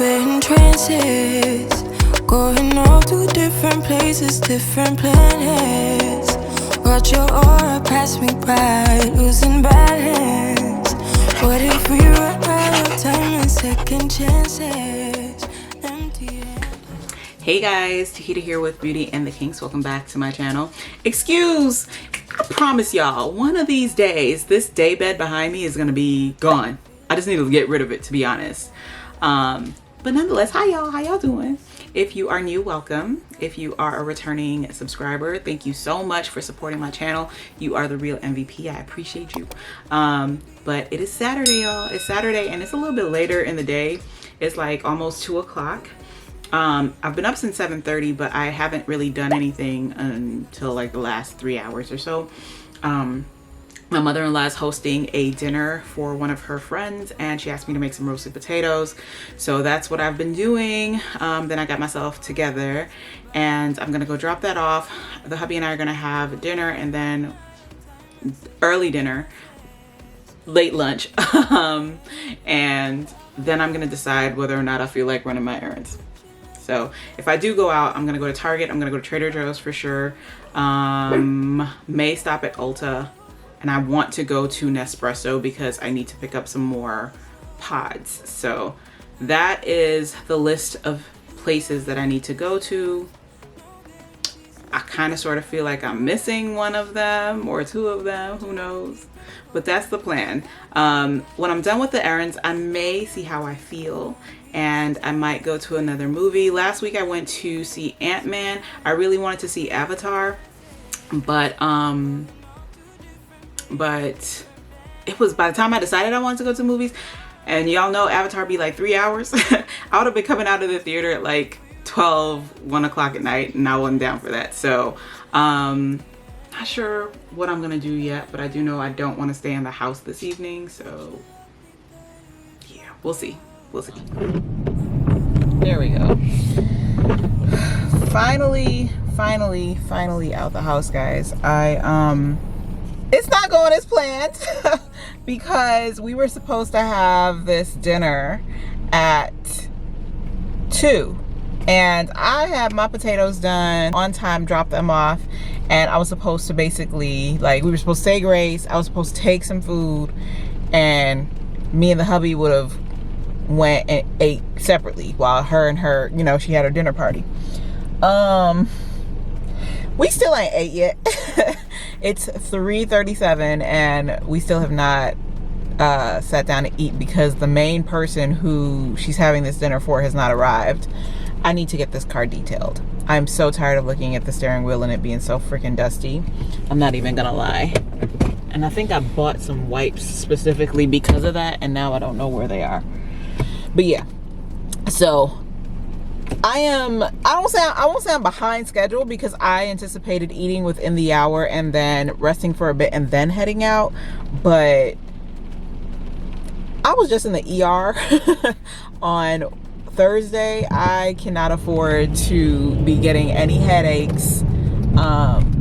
we're in trances, going off to different places, different planets. Watch your aura pass me by, losing balance. What if we run out of time and second chances? Empty. Hey guys, Tahita here with Beauty and the Kinks. Welcome back to my channel. Excuse, I promise y'all, one of these days, this day bed behind me is gonna be gone. I just need to get rid of it, to be honest. But nonetheless, hi y'all, how y'all doing? If you are new, welcome. If you are a returning subscriber, thank you so much for supporting my channel. You are the real MVP. I appreciate you. But it is Saturday, y'all. It's Saturday and it's a little bit later in the day. It's like almost 2 o'clock. I've been up since 7:30, but I haven't really done anything until like the last 3 hours or so. My mother-in-law is hosting a dinner for one of her friends and she asked me to make some roasted potatoes. So that's what I've been doing. Then I got myself together and I'm gonna go drop that off. The hubby and I are gonna have dinner and then early dinner, late lunch. And then I'm gonna decide whether or not I feel like running my errands. So if I do go out, I'm gonna go to Target, I'm gonna go to Trader Joe's for sure. May stop at Ulta. And I want to go to Nespresso because I need to pick up some more pods. So that is the list of places that I need to go to. I kind of sort of feel like I'm missing one of them or two of them, who knows? But that's the plan. When I'm done with the errands, I may see how I feel and I might go to another movie. Last week I went to see Ant-Man. I really wanted to see Avatar, but it was by the time I decided I wanted to go to movies, and y'all know Avatar be like 3 hours. I would have been coming out of the theater at like 1 o'clock at night and I wasn't down for that. So not sure what I'm gonna do yet, but I do know I don't want to stay in the house this evening, so yeah, we'll see. There we go. Finally out the house, guys. It's not going as planned because we were supposed to have this dinner at 2 and I had my potatoes done on time, dropped them off, and I was supposed to basically, like, we were supposed to say grace, I was supposed to take some food, and me and the hubby would have went and ate separately while her, you know, she had her dinner party. We still ain't ate yet. It's 3:37 and we still have not sat down to eat because the main person who she's having this dinner for has not arrived. I need to get this car detailed. I'm so tired of looking at the steering wheel and it being so freaking dusty. I'm not even gonna lie. And I think I bought some wipes specifically because of that, and now I don't know where they are. But yeah, so I won't say I'm behind schedule because I anticipated eating within the hour and then resting for a bit and then heading out, but I was just in the ER on Thursday. I cannot afford to be getting any headaches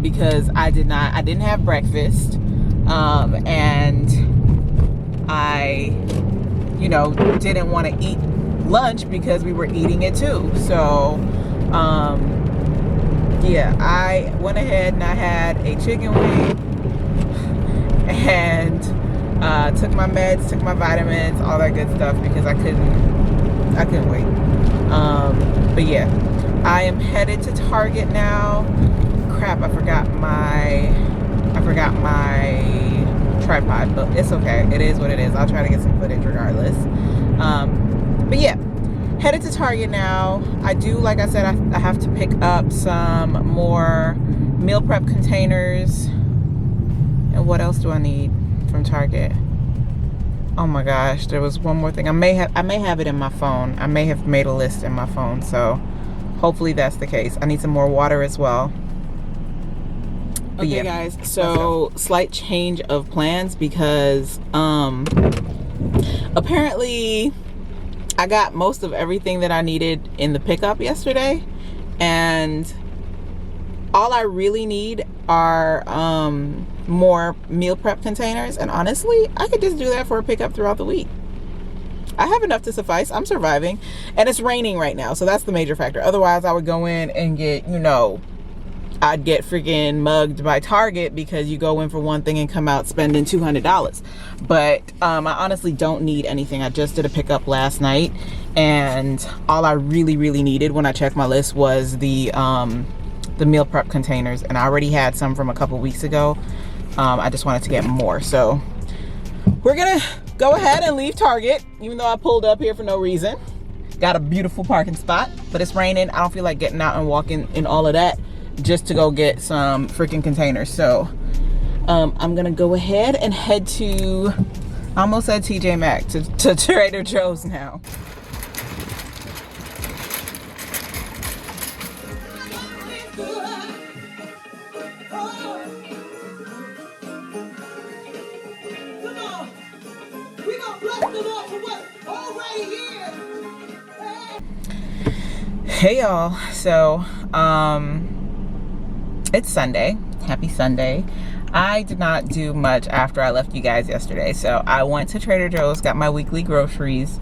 because I didn't have breakfast, and I, you know, didn't want to eat lunch because we were eating it too. So yeah, I went ahead and I had a chicken wing and took my meds, took my vitamins, all that good stuff because I couldn't wait. But yeah, I am headed to Target now. Crap, I forgot my tripod, but it's okay. It is what it is. I'll try to get some footage regardless. But yeah, headed to Target now. I do, like I said, I have to pick up some more meal prep containers. And what else do I need from Target? Oh my gosh, there was one more thing. I may have it in my phone. I may have made a list in my phone, so hopefully that's the case. I need some more water as well. But okay, yeah, guys, so slight change of plans because apparently I got most of everything that I needed in the pickup yesterday, and all I really need are more meal prep containers, and honestly I could just do that for a pickup throughout the week. I have enough to suffice. I'm surviving. And it's raining right now, so that's the major factor. Otherwise, I would go in and get, you know, I'd get freaking mugged by Target, because you go in for one thing and come out spending $200. But I honestly don't need anything. I just did a pickup last night, and all I really needed when I checked my list was the meal prep containers, and I already had some from a couple weeks ago. I just wanted to get more, so we're gonna go ahead and leave Target, even though I pulled up here for no reason. Got a beautiful parking spot, but it's raining. I don't feel like getting out and walking in all of that just to go get some freaking containers. So I'm gonna go ahead and head to, I almost said TJ Maxx, to Trader Joe's now. Hey y'all, so it's Sunday. Happy Sunday. I did not do much after I left you guys yesterday, so I went to Trader Joe's, got my weekly groceries,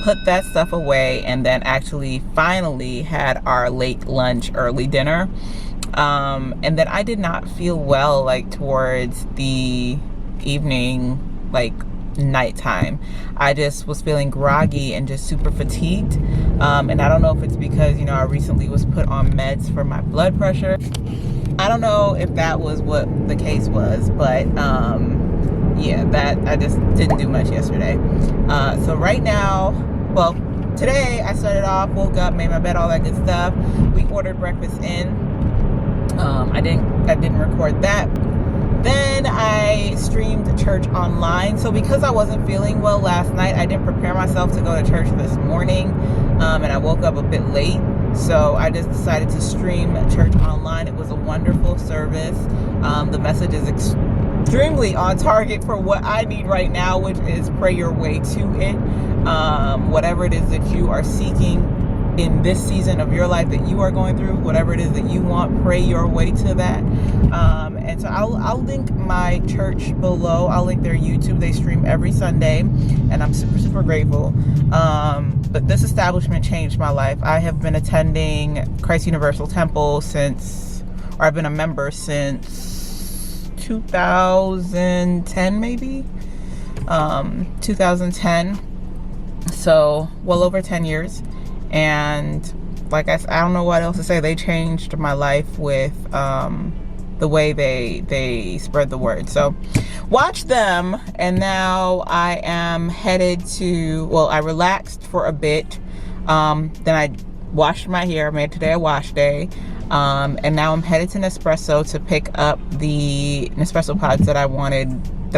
put that stuff away, and then actually finally had our late lunch, early dinner. And then I did not feel well, like towards the evening, like nighttime. I just was feeling groggy and just super fatigued, and I don't know if it's because, you know, I recently was put on meds for my blood pressure. I don't know if that was what the case was, but yeah, that I just didn't do much yesterday. So right now, well, today I started off, woke up, made my bed, all that good stuff. We ordered breakfast in. I didn't record that. Then I streamed church online. So because I wasn't feeling well last night, I didn't prepare myself to go to church this morning, and I woke up a bit late. So I just decided to stream church online. It was a wonderful service. The message is extremely on target for what I need right now, which is pray your way to it. Whatever it is that you are seeking in this season of your life that you are going through, whatever it is that you want, pray your way to that. And so I'll link my church below. I'll link their YouTube. They stream every Sunday, and I'm super grateful. But this establishment changed my life. I have been attending Christ Universal Temple I've been a member since 2010, maybe 2010. So well over 10 years. And like I don't know what else to say. They changed my life with the way they spread the word. So watch them. And now I am headed to, well, I relaxed for a bit. Then I washed my hair, made today a wash day. And now I'm headed to Nespresso to pick up the Nespresso pods that I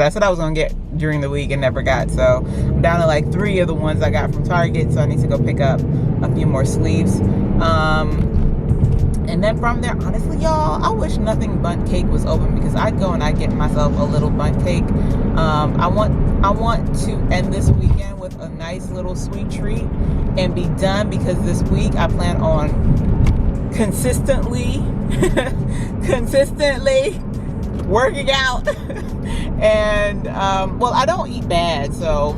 said I was gonna get during the week and never got. So I'm down to like 3 of the ones I got from Target, so I need to go pick up a few more sleeves. And then from there, honestly, y'all, I wish Nothing Bundt Cake was open, because I'd go and I'd get myself a little bundt cake. I want to end this weekend with a nice little sweet treat and be done, because this week I plan on consistently working out. And well, I don't eat bad, so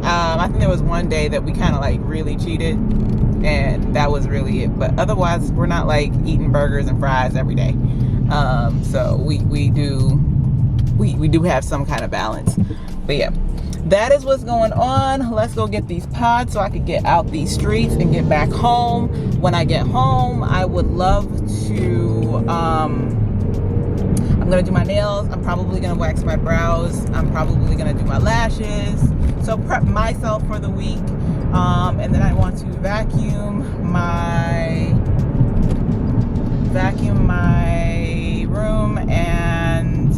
I think there was one day that we kind of like really cheated, and that was really it. But otherwise, we're not like eating burgers and fries every day. So we do have some kind of balance. But yeah, that is what's going on. Let's go get these pods so I could get out these streets and get back home. When I get home, I would love to I'm gonna do my nails. I'm probably gonna wax my brows. I'm probably gonna do my lashes. So prep myself for the week. And then I want to vacuum my room and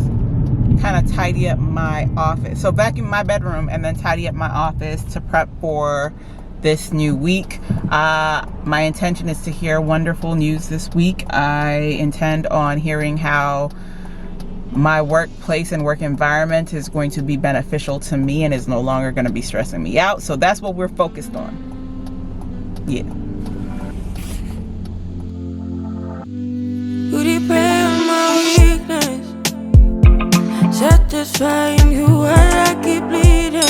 kind of tidy up my office. So vacuum my bedroom and then tidy up my office to prep for this new week. My intention is to hear wonderful news this week. I intend on hearing how my workplace and work environment is going to be beneficial to me and is no longer going to be stressing me out. So that's what we're focused on. Yeah. You repair my weakness, satisfying you while I keep bleeding.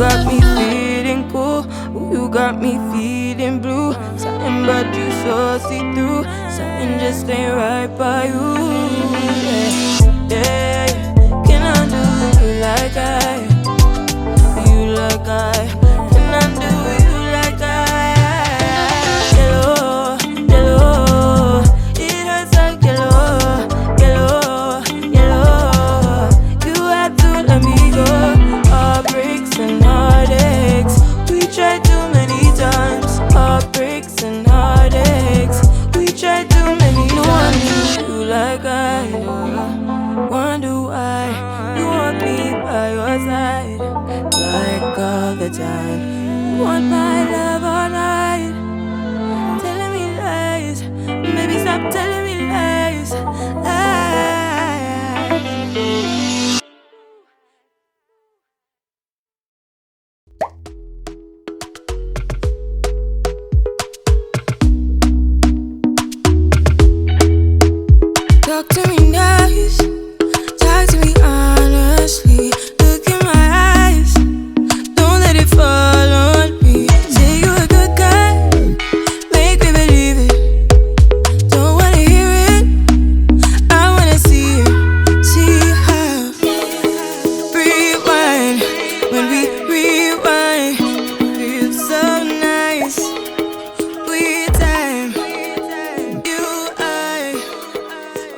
got me feeling cool. Ooh, you got me feeling blue. Something about you so see-through. Something just ain't right by you. Yeah, yeah. Can I do you like I? You like I? Can I do you like I? Yellow, yellow. It hurts like yellow, yellow, yellow. You had to let me go. Heartbreaks and heartaches. We tried too many times. Heartbreaks and heartaches. We tried too many times. No one knew you like I do. Wonder why you want me by your side, like all the time. You want my love all night. Telling me lies, maybe stop telling me lies. Talk to me nice, talk to me honestly. Look in my eyes, don't let it fall on me. Say you're a good guy, make me believe it. Don't wanna hear it, I wanna see it. See how rewind, when we rewind, feels so nice. We time, you I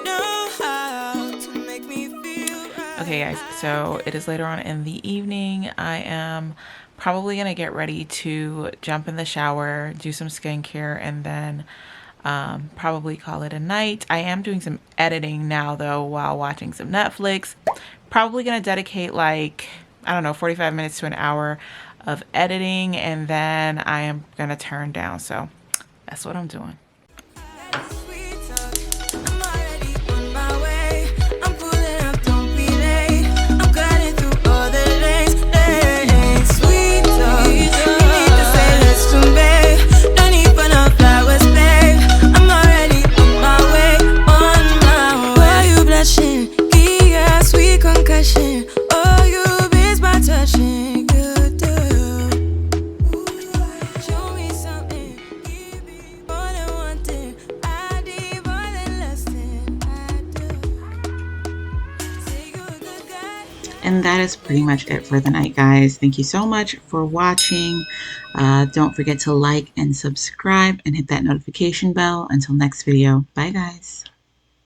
know how to make me feel right. Okay guys, so it is later on in the evening. I am probably gonna get ready to jump in the shower, do some skincare, and then probably call it a night. I am doing some editing now though while watching some Netflix. Probably gonna dedicate like, I don't know, 45 minutes to an hour of editing, and then I am gonna turn down. So that's what I'm doing. Oh, you miss my touching, you do. Show me something, give me more than one thing. I need more than less than I do. Say you're a good guy. And that is pretty much it for the night, guys. Thank you so much for watching. Don't forget to like and subscribe and hit that notification bell. Until next video, bye guys.